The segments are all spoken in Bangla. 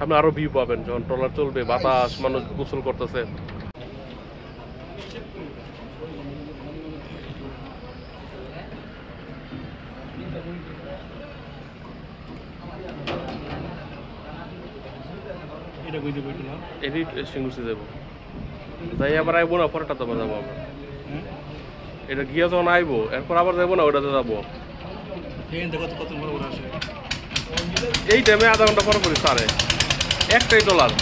সামনে আরো ভিউ পাবেন যখন ট্রলার চলবে, বাতাস, মানুষ গোসল করতেছে। সিঙ্গুসি যাবো, যাই আবার আইবো না, পরেরটা তো যাবো আমরা। এটা গিয়া যখন আইবো এরপর আবার যাবো না, ওইটাতে যাবো। এই টাইমে আধা ঘন্টা পর পরে সারে একটাই ট্রলার।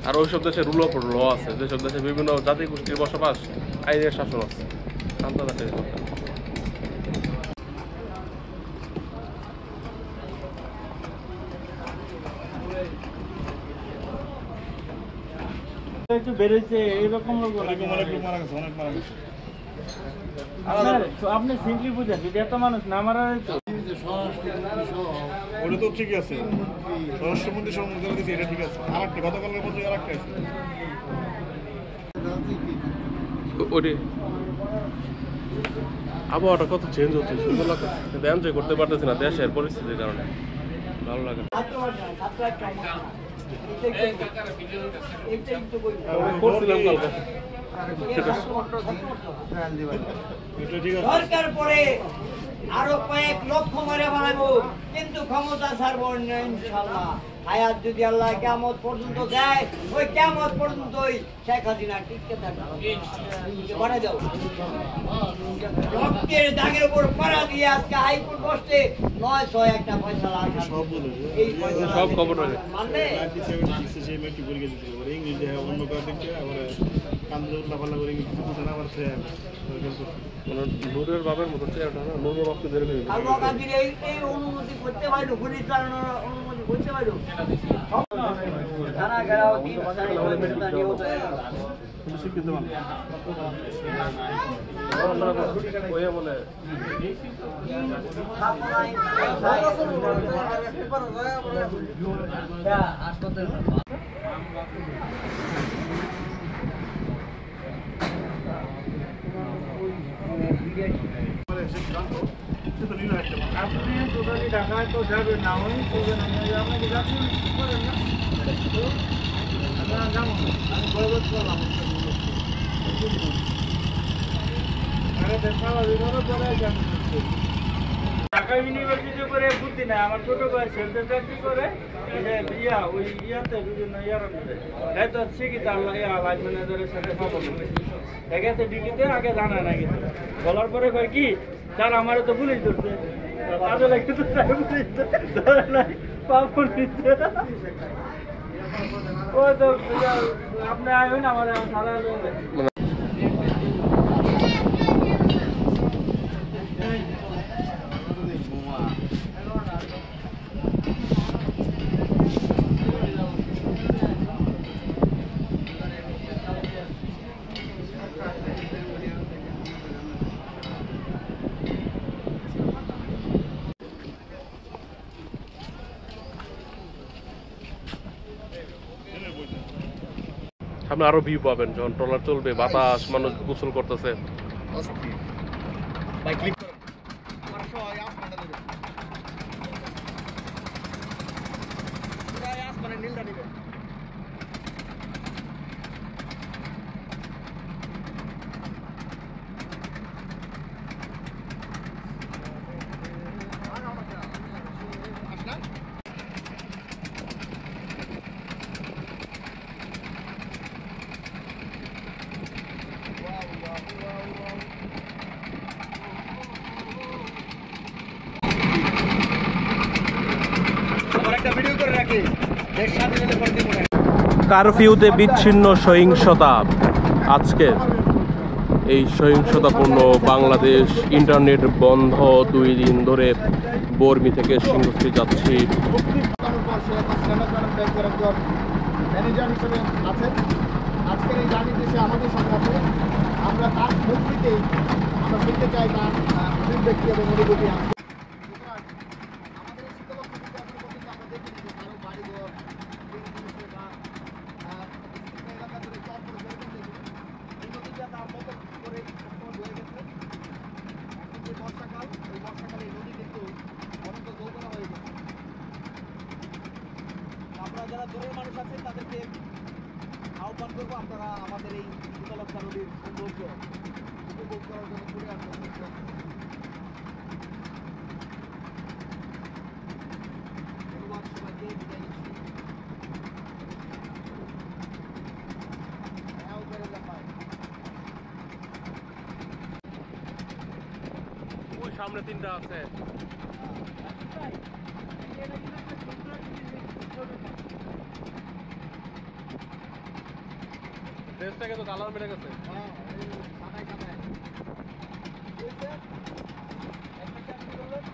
আর ওইসব দেশে রুল অফ ল আছে, যেসব দেশে বিভিন্ন জাতি গোষ্ঠীর বসবাস, আইনের শাসন আছে। একটু বেড়েছে এইরকম লোক অনেক মারা গেছে, অনেক মারা গেছে। আপনি সিম্পলি বুঝেন, যদি এত মানুষ না মারা যেত ওটা তো ঠিক আছে, স্বরাষ্ট্রমন্ত্রী সব মুখ দিয়েছে, এটা ঠিক আছে। আর একটা গতকালের মধ্যে আর একটা আছে, আবহাওয়াটা কত চেঞ্জ হচ্ছে, সুন্দর লাগে, কিন্তু এনজয় করতে পারতেছি না দেশের পরিস্থিতির কারণে। ভালো লাগে না। সরকার পরে আরো কয়েক লক্ষ মারে বানাবো, কিন্তু ক্ষমতা ছাড়ব না ইনশাআল্লাহ। হায়াত যদি আল্লাহ কিয়ামত পর্যন্ত দেয়, ওই কিয়ামত পর্যন্তই শেখ হাসিনা টিকে থাকবে। বাড়া যাও, রক্তের দাগের উপর পাড়া দিয়ে আজকে হাইকোর্ট বসতে 900 একটা ফয়সালা আসা এই সব খবর মানলে ইংলিশ দেখে অন্য কাউ দেখতে আবার কান্দুল্লাহ পাল্লা করে ইংলিশ বুঝে না, আবার নূরের বাবার মতো চেয়ারটা না, নূর রক্ত ধরে এই অনুমতি করতে পারলো, পুলিশ চালানোর অনুমতি করতে পারলো। থানা ঘেরাও 3 নিহত হয়ে গেল। শিক্ষিত মানুষ বলে আপনি টোটালি ঢাকায় তো যাবেন না, ওই আপনাকে যাচ্ছেন করেন না, আপনারা যাবো, আমি বয়বত করলাম ঢাকা ইউনিভার্সিটি করে বুদ্ধি নেই। আমার ছোট ভাই সেলসের চাকরি করে, ওই ইয়াতে বিভিন্ন ইয়ার এই তো শিখিতে লাইফ ম্যানেজারের সাথে খবর গেছে ডিউটিতে, আগে জানা না কিন্তু বলার পরে কয় কি স্যার আমারও তো পুলিশ ধরছে, আসলে কিন্তু ধরে নাই, পাপন দিচ্ছে। ওই তো আপনি আইন আমার সারা সামনে আরো ভিউ পাবেন যখন ট্রলার চলবে, বাতাস, মানুষ গোসল করতেছে। কারফিউতে বিচ্ছিন্ন সহিংসতা। আজকে এই সহিংসতাপূর্ণ বাংলাদেশ, ইন্টারনেট বন্ধ 2 দিন ধরে। বর্মি থেকে সিংহশ্রী যাচ্ছি। আজকের এই জার্নি দেশে আমাদের সাথে আছে, আমরা তার ভক্তিতেই আমরা শুনতে চাই তার অভিব্যক্তি এবং অনুভূতি। বর্ষাকাল, এই বর্ষাকালে নদী যারা দূরের মানুষ আছেন তাদেরকে আহ্বান করবো আপনারা আমাদের এই শীতলক্ষা নদীর সৌন্দর্য উপভোগ করার জন্য ঘুরে আসবেন। ধন্যবাদ সবাইকে, বিদায় নিচ্ছি। ওই সামনে 3টা আছে। ড্রেসটাকে তো কালার মেরে গেছে। হ্যাঁ, এই সাদাই সাদাই। বুঝছেন? একটা চাকরি করলেন।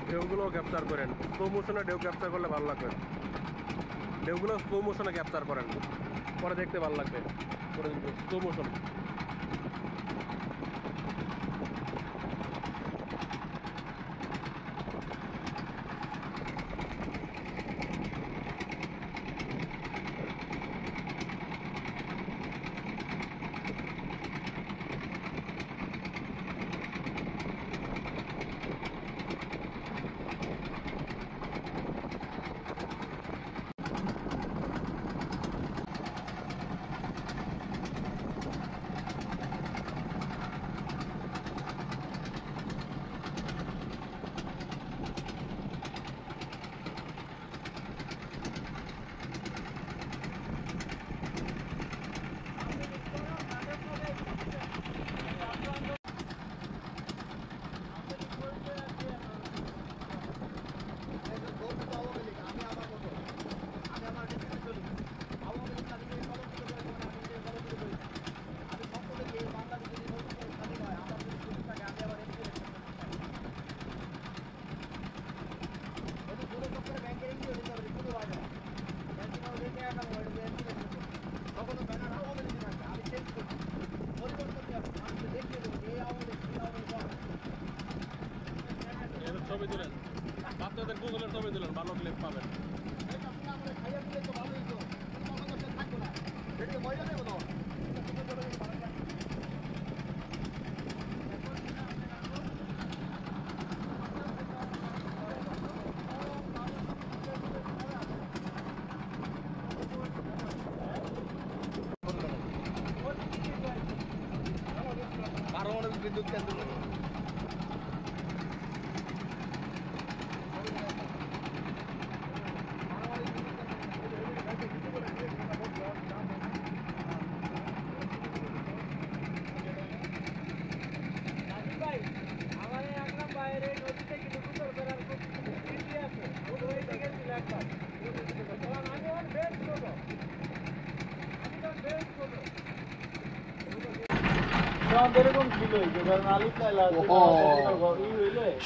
ঢেউগুলো ক্যাপচার করেন, স্লো মোশনে ঢেউ ক্যাপচার করলে ভালো লাগবে। ঢেউগুলো স্লো মোশনে ক্যাপচার করেন, পরে দেখতে ভালো লাগবে। Slow motion. ছবি তুলেন, বাচ্চাদের গুগলের ছবি তুলেন, ভালো ক্লিপ পাবেন। পারমাণবিক বিদ্যুৎ কেন্দ্র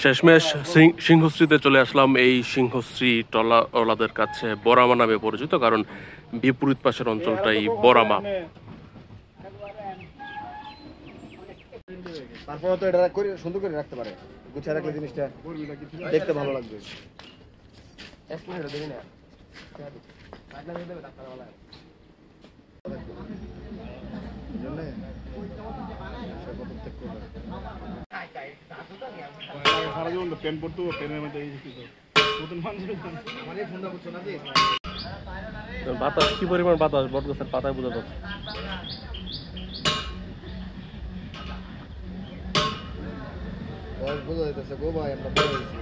শেষমেশ সিংহশ্রীতে চলে আসলাম। এই সিংহশ্রী টলাওয়ালাদের কাছে বরামা নামে পরিচিত, কারণ বিপরীত পাশের অঞ্চলটাই বরামা। তারপর তো এটা করে সুন্দর করে রাখতে পারে, গুছিয়ে রাখলে জিনিসটা দেখতে ভালো লাগবে। সারা জীবন তো পেন পড়তো, পেনের মধ্যে নতুন মানুষ বাতাস কি পরিমাণ বাতাস, বট গাছের পাতায় বোঝা যাচ্ছে। বোঝা যাইতেছে গো ভাই, আমরা বড় হয়েছি।